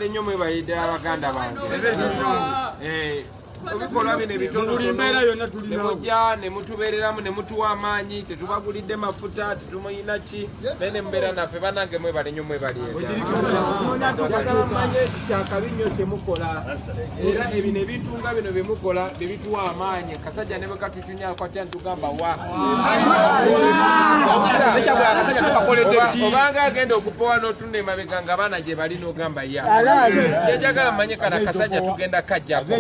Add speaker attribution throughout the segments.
Speaker 1: nnyo mwebalidde abaganda bange. Ebikola bino ebitono ne mujja ne mutubeereramu ne mutuwa amaanyi, tetubagulidde mafuta, tetumuyina ki, bene mubeera naffe banange mwebale nnyo mwebali njagala mmanye kyakabi nnyo kye mukola era ebino ebintu nga bino bye mukola bye bituwa amaanyi. Kasajja ne bwe katutunyako atya ntugamba wa obanga agenda okupowa n'otunda emabega nga abaana gye bali n'ogamba ya kyenjagala mmanye kana kasajja tugenda kajjako.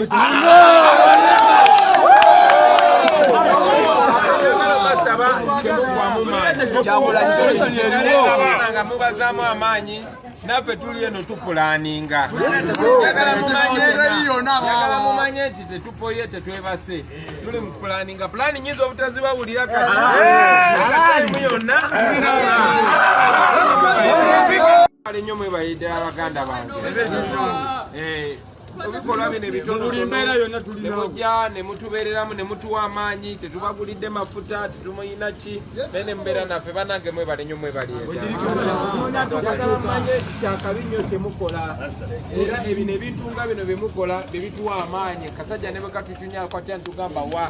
Speaker 1: Abaana nga mubazaamu amaanyi naffe tuli eno tupulaninga. Njagala mumanye nti tetupoye tetwebase, tuli mu pulaninga. Pulani nyiza obutazibawulira kati yonna nnyo mwebalidde abaganda bange. Ebikola bino ebitono ne mujja ne mutubeereramu ne mutuwa amaanyi, tetubagulidde mafuta, tetumuyina ki, bene mubeera naffe banange mwebale nnyo mwebali njagala mmanye kyakabi nnyo kye mukola era ebino ebintu nga bino bye mukola bye bituwa amaanyi. Kasajja ne bwe katutunyako atya ntugamba wa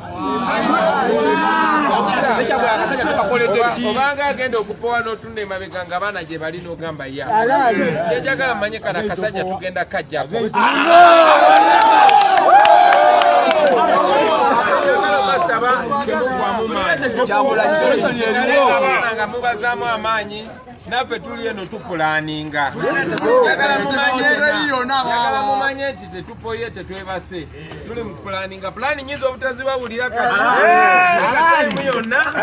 Speaker 1: obanga agenda okupowa n'otunda emabega nga abaana gye bali n'ogamba ya kyenjagala mmanye kana kasajja tugenda kajjako. Abaana nga mubazaamu amaanyi naffe tuli eno tupulaninga. Njagala mumanye nti tetupoye tetwebase, tuli mu pulaninga. Pulani nyiza obutazibawulira kati yonna